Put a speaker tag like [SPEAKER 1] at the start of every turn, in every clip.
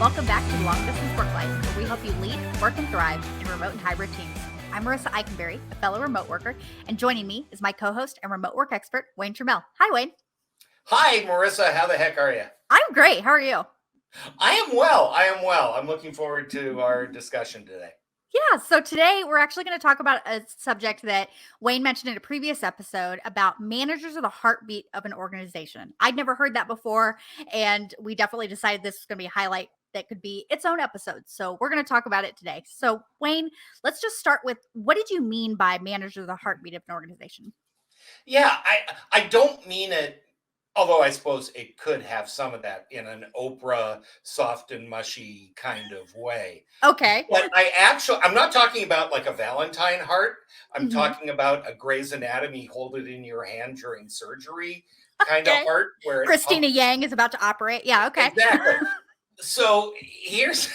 [SPEAKER 1] Welcome back to Long Distance Work Life, where we help you lead, work, and thrive in remote and hybrid teams. I'm Marissa Eikenberry, a fellow remote worker, and joining me is my co-host and remote work expert, Wayne Turmel. Hi, Wayne.
[SPEAKER 2] Hi, Marissa. How the heck are you?
[SPEAKER 1] I'm great. How are you?
[SPEAKER 2] I am well. I'm looking forward to our discussion today.
[SPEAKER 1] Yeah, so today we're actually going to talk about a subject that Wayne mentioned in a previous episode about managers are the heartbeat of an organization. I'd never heard that before, and we definitely decided this was going to be a highlight that could be its own episode. So we're going to talk about it today. So Wayne, let's just start with, what did you mean by managers are the heartbeat of an organization?
[SPEAKER 2] Yeah, I don't mean it, although I suppose it could have some of that in an Oprah soft and mushy kind of way.
[SPEAKER 1] Okay.
[SPEAKER 2] But I'm not talking about like a Valentine heart. I'm talking about a Grey's Anatomy, hold it in your hand during surgery kind of heart where
[SPEAKER 1] Christina Yang is about to operate. Yeah, okay.
[SPEAKER 2] Exactly. So here's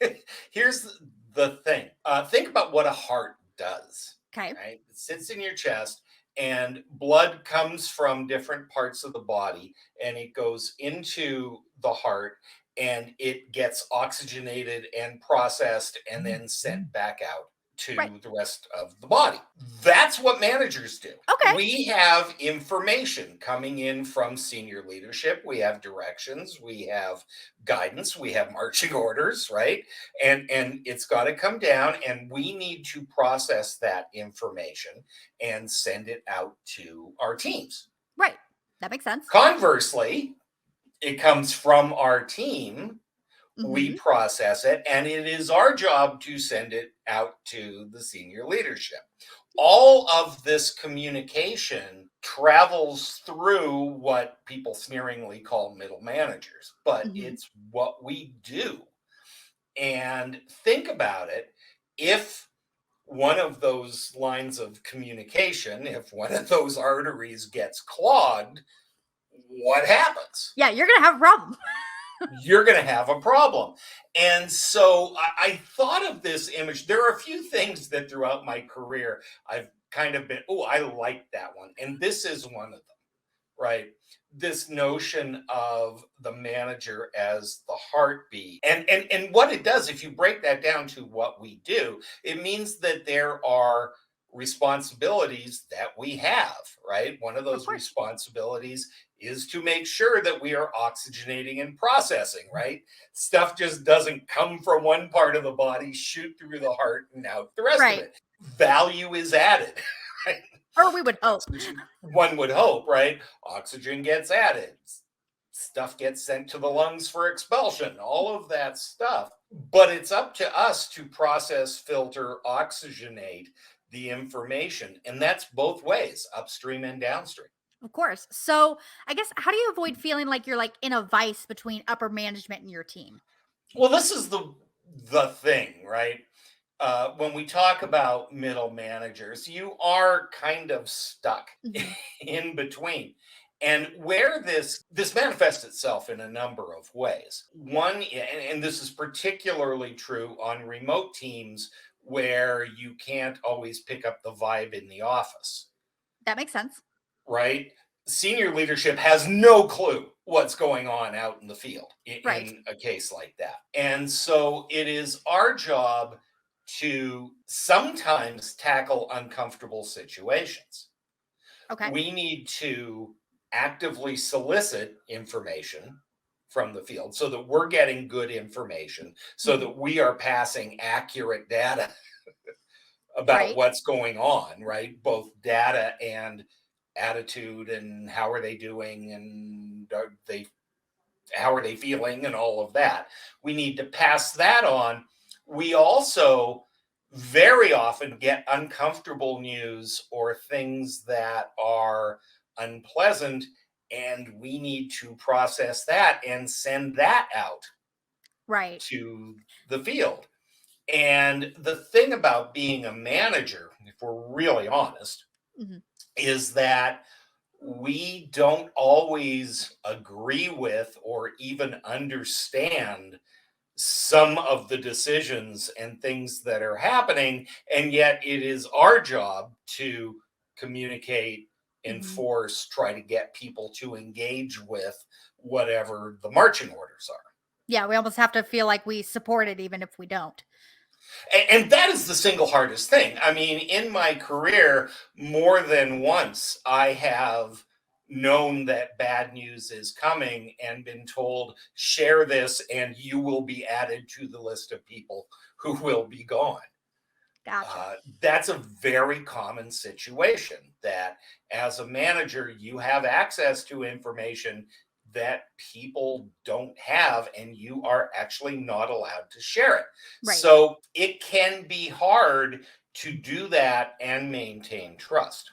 [SPEAKER 2] the thing. Think about what a heart does.
[SPEAKER 1] Okay.
[SPEAKER 2] Right? It sits in your chest, and blood comes from different parts of the body, and it goes into the heart, and it gets oxygenated and processed, and then sent back out to the rest of the body. That's what managers do.
[SPEAKER 1] Okay.
[SPEAKER 2] We have information coming in from senior leadership. We have directions, we have guidance, we have marching orders, right? And it's got to come down, and we need to process that information and send it out to our teams.
[SPEAKER 1] Right. That makes sense.
[SPEAKER 2] Conversely, it comes from our team. We process it, and it is our job to send it out to the senior leadership. All of this communication travels through what people sneeringly call middle managers, but it's what we do. And think about it. If one of those lines of communication, if one of those arteries gets clogged, what happens?
[SPEAKER 1] Yeah, you're going to have a problem.
[SPEAKER 2] You're going to have a problem. And so I thought of this image. There are a few things that throughout my career I've kind of been, I like that one. And this is one of them, right? This notion of the manager as the heartbeat. And what it does, if you break that down to what we do, it means that there are responsibilities that we have, right? One of those responsibilities is to make sure that we are oxygenating and processing, right? Stuff just doesn't come from one part of the body, shoot through the heart, and out the rest of it. Value is added, right?
[SPEAKER 1] Or we would hope.
[SPEAKER 2] One would hope, right? Oxygen gets added. Stuff gets sent to the lungs for expulsion, all of that stuff. But it's up to us to process, filter, oxygenate the information. And that's both ways, upstream and downstream.
[SPEAKER 1] Of course. So I guess, how do you avoid feeling like you're like in a vice between upper management and your team?
[SPEAKER 2] Well, this is the thing, right? When we talk about middle managers, you are kind of stuck in between. And where this manifests itself in a number of ways. One, and this is particularly true on remote teams where you can't always pick up the vibe in the office.
[SPEAKER 1] That makes sense.
[SPEAKER 2] Right? Senior leadership has no clue what's going on out in the field in a case like that. And so it is our job to sometimes tackle uncomfortable situations.
[SPEAKER 1] Okay.
[SPEAKER 2] We need to actively solicit information from the field so that we're getting good information, so that we are passing accurate data about what's going on, right? Both data and attitude, and how are they doing, and how are they feeling, and all of that. We need to pass that on. We also very often get uncomfortable news or things that are unpleasant, and we need to process that and send that out to the field. And the thing about being a manager, if we're really honest, is that we don't always agree with or even understand some of the decisions and things that are happening. And yet it is our job to communicate, enforce, try to get people to engage with whatever the marching orders are.
[SPEAKER 1] Yeah, we almost have to feel like we support it even if we don't.
[SPEAKER 2] And that is the single hardest thing. I mean, in my career, more than once, I have known that bad news is coming and been told, share this, and you will be added to the list of people who will be gone.
[SPEAKER 1] Gotcha.
[SPEAKER 2] That's a very common situation that as a manager, you have access to information that people don't have, and you are actually not allowed to share it.
[SPEAKER 1] Right.
[SPEAKER 2] So it can be hard to do that and maintain trust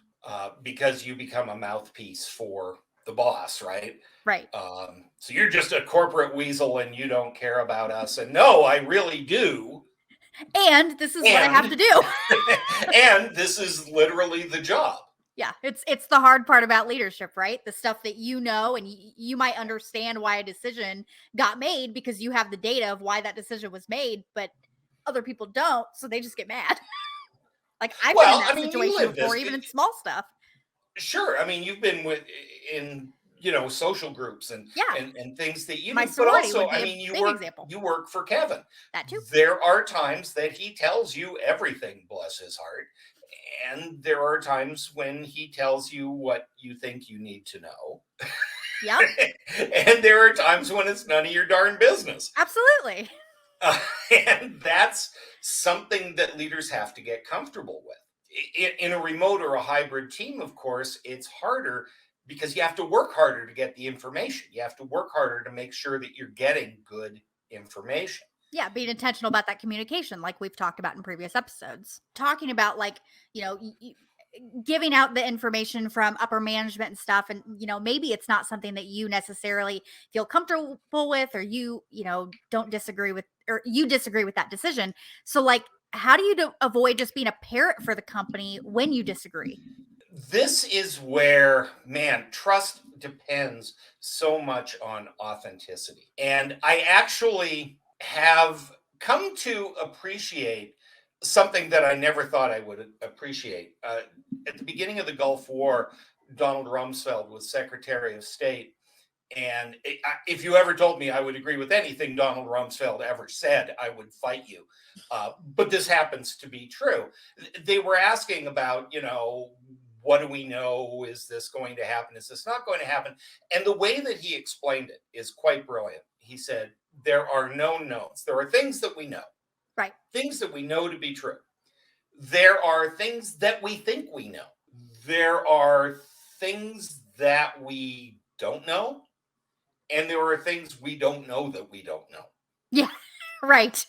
[SPEAKER 2] because you become a mouthpiece for the boss, right?
[SPEAKER 1] Right.
[SPEAKER 2] So you're just a corporate weasel and you don't care about us. And no, I really do.
[SPEAKER 1] And this is what I have to
[SPEAKER 2] And
[SPEAKER 1] do.
[SPEAKER 2] and this is literally the job.
[SPEAKER 1] Yeah, it's the hard part about leadership, right? The stuff that you know, and you might understand why a decision got made because you have the data of why that decision was made, but other people don't, so they just get mad. Like I've been in
[SPEAKER 2] Well, I
[SPEAKER 1] that
[SPEAKER 2] mean, you
[SPEAKER 1] situation
[SPEAKER 2] live
[SPEAKER 1] before,
[SPEAKER 2] this.
[SPEAKER 1] even in small stuff.
[SPEAKER 2] Sure. I mean, you've been with in social groups and
[SPEAKER 1] Yeah,
[SPEAKER 2] and things that you
[SPEAKER 1] my
[SPEAKER 2] do, but
[SPEAKER 1] sorority
[SPEAKER 2] also,
[SPEAKER 1] would
[SPEAKER 2] I
[SPEAKER 1] be a
[SPEAKER 2] mean,
[SPEAKER 1] big example.
[SPEAKER 2] you work for Kevin.
[SPEAKER 1] That too.
[SPEAKER 2] There are times that he tells you everything, bless his heart, and there are times when he tells you what you think you need to know.
[SPEAKER 1] Yep,
[SPEAKER 2] And there are times when it's none of your darn business.
[SPEAKER 1] absolutely.
[SPEAKER 2] Uh, and that's something that leaders have to get comfortable with. In a remote or a hybrid team, of course, it's harder because you have to work harder to get the information. You have to work harder to make sure that you're getting good information.
[SPEAKER 1] Yeah, being intentional about that communication, like we've talked about in previous episodes. Talking about like, you know, giving out the information from upper management and stuff, and maybe it's not something that you necessarily feel comfortable with, or don't disagree with, or you disagree with that decision. So like, how do you avoid just being a parrot for the company when you disagree?
[SPEAKER 2] This is where, man, trust depends so much on authenticity. And I actually have come to appreciate something that I never thought I would appreciate. At the beginning of the Gulf War, Donald Rumsfeld was Secretary of State. And if you ever told me I would agree with anything Donald Rumsfeld ever said, I would fight you. But this happens to be true. They were asking about, what do we know? Is this going to happen? Is this not going to happen? And the way that he explained it is quite brilliant. He said, there are no knowns. There are things that we know,
[SPEAKER 1] Right.
[SPEAKER 2] things that we know to be true. There are things that we think we know. There are things that we don't know. And there are things we don't know that we don't know.
[SPEAKER 1] Yeah. Right.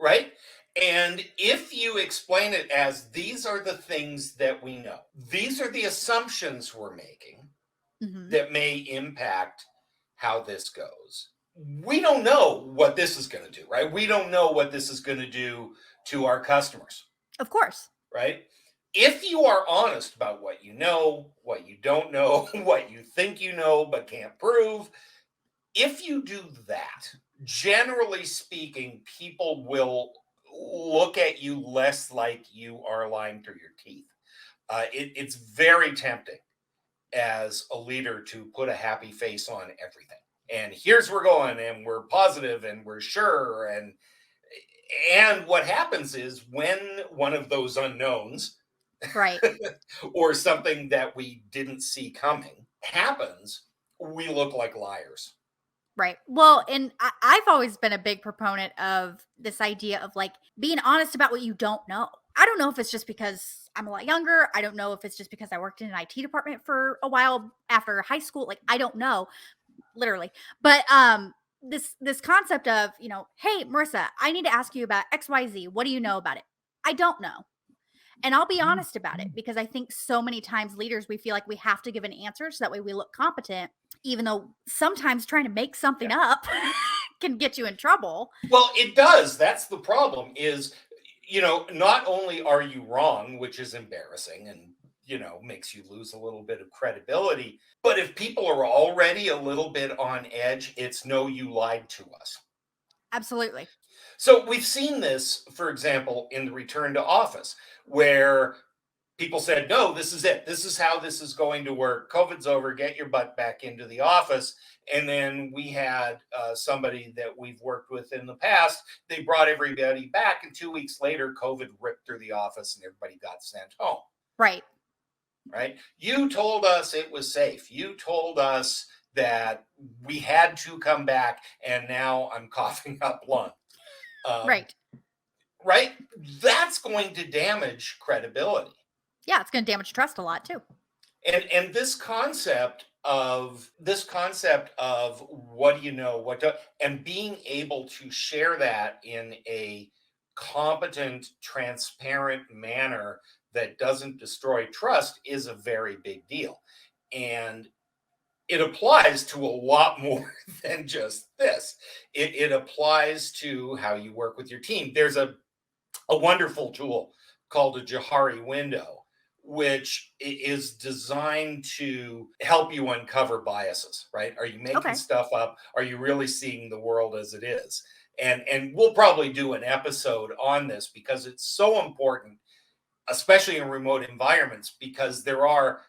[SPEAKER 2] Right. And if you explain it as these are the things that we know, these are the assumptions we're making
[SPEAKER 1] Hmm.
[SPEAKER 2] that may impact how this goes. We don't know what this is going to do, right? We don't know what this is going to do to our customers,
[SPEAKER 1] Of course.
[SPEAKER 2] right? If you are honest about what you know, what you don't know, what you think you know but can't prove, if you do that, generally speaking, people will look at you less like you are lying through your teeth. It's very tempting as a leader to put a happy face on everything. And here's we're going, and we're positive, and we're sure, and what happens is when one of those unknowns
[SPEAKER 1] Right.
[SPEAKER 2] or something that we didn't see coming happens, we look like liars.
[SPEAKER 1] Right. Well, and I've always been a big proponent of this idea of like being honest about what you don't know. I don't know if it's just because I'm a lot younger. I don't know if it's just because I worked in an IT department for a while after high school. Like I don't know, literally. But this concept of, hey, Marissa, I need to ask you about XYZ. What do you know about it? I don't know. And I'll be honest about it because I think so many times leaders, we feel like we have to give an answer so that way we look competent, even though sometimes trying to make something up can get you in trouble.
[SPEAKER 2] Well, it does. That's the problem is, not only are you wrong, which is embarrassing and, makes you lose a little bit of credibility, but if people are already a little bit on edge, it's no, you lied to us.
[SPEAKER 1] Absolutely.
[SPEAKER 2] So we've seen this, for example, in the return to office, where people said, no, this is it. This is how this is going to work. COVID's over. Get your butt back into the office. And then we had somebody that we've worked with in the past. They brought everybody back. And 2 weeks later, COVID ripped through the office and everybody got sent home.
[SPEAKER 1] Right.
[SPEAKER 2] Right. You told us it was safe. You told us that we had to come back. And now I'm coughing up lung.
[SPEAKER 1] Right.
[SPEAKER 2] Right. That's going to damage credibility.
[SPEAKER 1] Yeah, it's going to damage trust a lot too.
[SPEAKER 2] And this concept of what do you know, and being able to share that in a competent, transparent manner that doesn't destroy trust is a very big deal. And it applies to a lot more than just this. It applies to how you work with your team. There's a wonderful tool called a Johari window, which is designed to help you uncover biases, right? Are you making stuff up? Are you really seeing the world as it is? And we'll probably do an episode on this because it's so important, especially in remote environments, because there are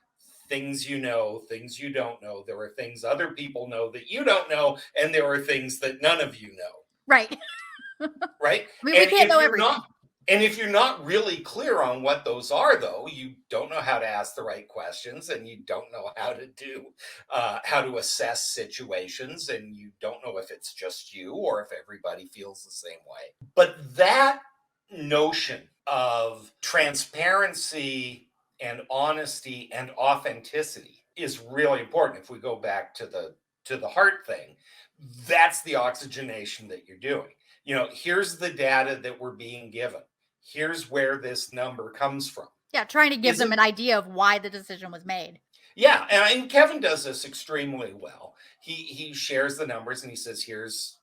[SPEAKER 2] things you know, things you don't know. There are things other people know that you don't know, and there are things that none of you know.
[SPEAKER 1] Right.
[SPEAKER 2] Right?
[SPEAKER 1] I mean, we can't know everything.
[SPEAKER 2] And if you're not really clear on what those are, though, you don't know how to ask the right questions, and you don't know how to assess situations, and you don't know if it's just you or if everybody feels the same way. But that notion of transparency and honesty and authenticity is really important. If we go back to the heart thing, that's the oxygenation that you're doing. Here's the data that we're being given. Here's where this number comes from.
[SPEAKER 1] Yeah, trying to give them an idea of why the decision was made.
[SPEAKER 2] Yeah, and Kevin does this extremely well. He shares the numbers and he says, here's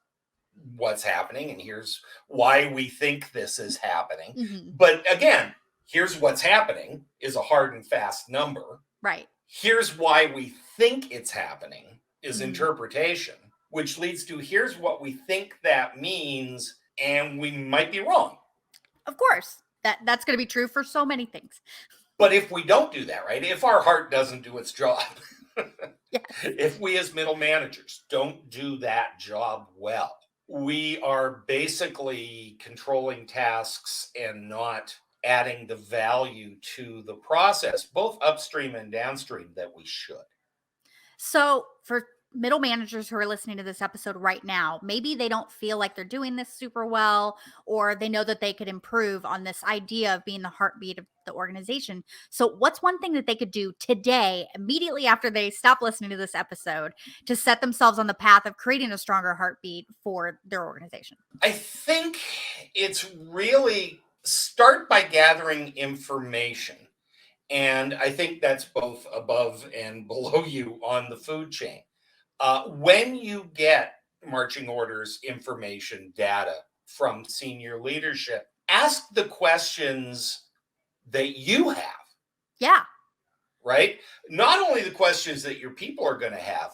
[SPEAKER 2] what's happening and here's why we think this is happening.
[SPEAKER 1] Mm-hmm.
[SPEAKER 2] But again, here's what's happening is a hard and fast number.
[SPEAKER 1] Right.
[SPEAKER 2] Here's why we think it's happening is interpretation, which leads to here's what we think that means, and we might be wrong.
[SPEAKER 1] Of course, that's going to be true for so many things.
[SPEAKER 2] But if we don't do that, right, if our heart doesn't do its job,
[SPEAKER 1] yes.
[SPEAKER 2] If we as middle managers don't do that job well, we are basically controlling tasks and not adding the value to the process, both upstream and downstream, that we should.
[SPEAKER 1] So for middle managers who are listening to this episode right now, maybe they don't feel like they're doing this super well, or they know that they could improve on this idea of being the heartbeat of the organization. So what's one thing that they could do today, immediately after they stop listening to this episode, to set themselves on the path of creating a stronger heartbeat for their organization?
[SPEAKER 2] I think it's really start by gathering information. And I think that's both above and below you on the food chain. When you get marching orders, information, data from senior leadership, ask the questions that you have.
[SPEAKER 1] Yeah.
[SPEAKER 2] Right? Not only the questions that your people are going to have,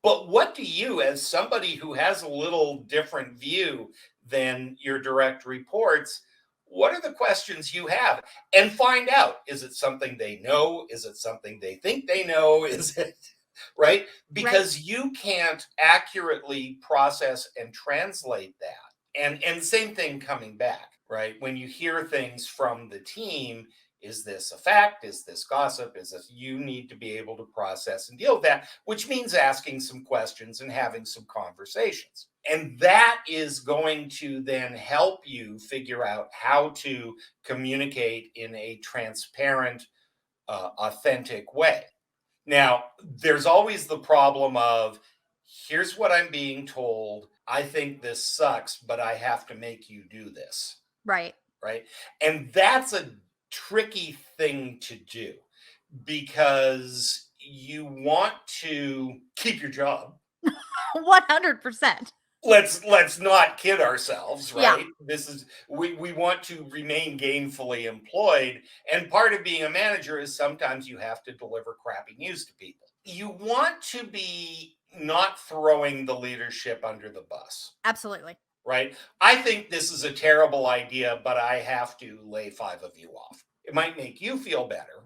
[SPEAKER 2] but what do you, as somebody who has a little different view than your direct reports, what are the questions you have? And find out, is it something they know? Is it something they think they know? Is it right? Because you can't accurately process and translate that. And same thing coming back, right? When you hear things from the team, is this a fact? Is this gossip? Is this, you need to be able to process and deal with that, which means asking some questions and having some conversations. And that is going to then help you figure out how to communicate in a transparent, authentic way. Now, there's always the problem of, here's what I'm being told. I think this sucks, but I have to make you do this.
[SPEAKER 1] Right.
[SPEAKER 2] Right. And that's a tricky thing to do because you want to keep your job.
[SPEAKER 1] 100%.
[SPEAKER 2] Let's not kid ourselves, right?
[SPEAKER 1] Yeah.
[SPEAKER 2] This is we want to remain gainfully employed, and part of being a manager is sometimes you have to deliver crappy news to people. You want to be not throwing the leadership under the bus.
[SPEAKER 1] Absolutely.
[SPEAKER 2] Right? I think this is a terrible idea, but I have to lay 5 of you off. It might make you feel better.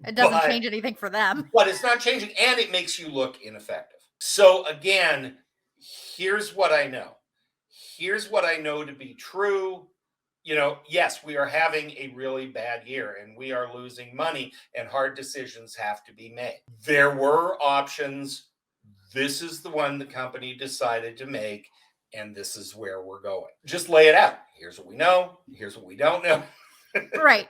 [SPEAKER 1] It doesn't change anything for them.
[SPEAKER 2] But it's not changing, and it makes you look ineffective. So again, here's what I know. Here's what I know to be true. Yes, we are having a really bad year and we are losing money and hard decisions have to be made. There were options. This is the one the company decided to make, and this is where we're going. Just lay it out. Here's what we know. Here's what we don't know.
[SPEAKER 1] Right.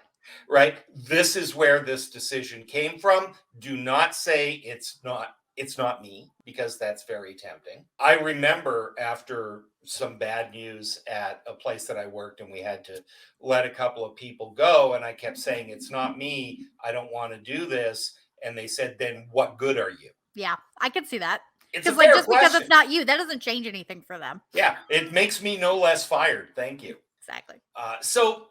[SPEAKER 2] Right. This is where this decision came from. Do not say it's not me, because that's very tempting. I remember after some bad news at a place that I worked and we had to let a couple of people go, and I kept saying, it's not me. I don't want to do this. And they said, then what good are you?
[SPEAKER 1] Yeah, I can see that.
[SPEAKER 2] It's a
[SPEAKER 1] Because
[SPEAKER 2] fair
[SPEAKER 1] just because
[SPEAKER 2] question.
[SPEAKER 1] it's not you, that doesn't change anything for them.
[SPEAKER 2] Yeah, it makes me no less fired. Thank you.
[SPEAKER 1] Exactly.
[SPEAKER 2] So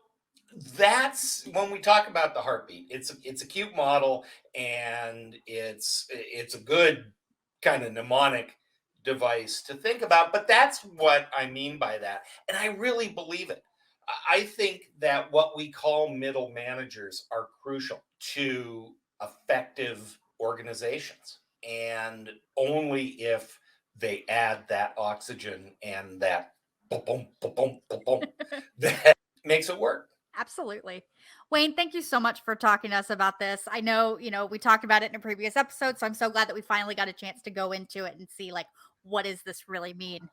[SPEAKER 2] that's when we talk about the heartbeat. It's a cute model, and it's a good kind of mnemonic device to think about. But that's what I mean by that, and I really believe it. I think that what we call middle managers are crucial to effective organizations, and only if they add that oxygen and that boom, boom, boom, boom, boom, boom, that makes it work.
[SPEAKER 1] Absolutely. Wayne, thank you so much for talking to us about this. I know, we talked about it in a previous episode, so I'm so glad that we finally got a chance to go into it and see, like, what does this really mean?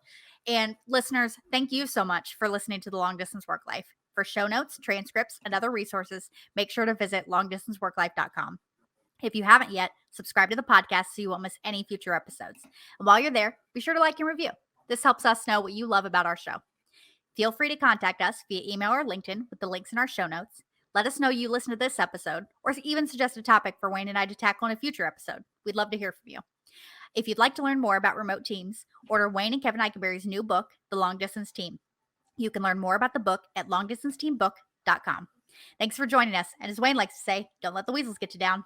[SPEAKER 1] And listeners, thank you so much for listening to the Long Distance Work Life. For show notes, transcripts, and other resources, make sure to visit longdistanceworklife.com. If you haven't yet, subscribe to the podcast so you won't miss any future episodes. And while you're there, be sure to like and review. This helps us know what you love about our show. Feel free to contact us via email or LinkedIn with the links in our show notes. Let us know you listened to this episode, or even suggest a topic for Wayne and I to tackle in a future episode. We'd love to hear from you. If you'd like to learn more about remote teams, order Wayne and Kevin Eikenberry's new book, The Long Distance Team. You can learn more about the book at longdistanceteambook.com. Thanks for joining us, and as Wayne likes to say, don't let the weasels get you down.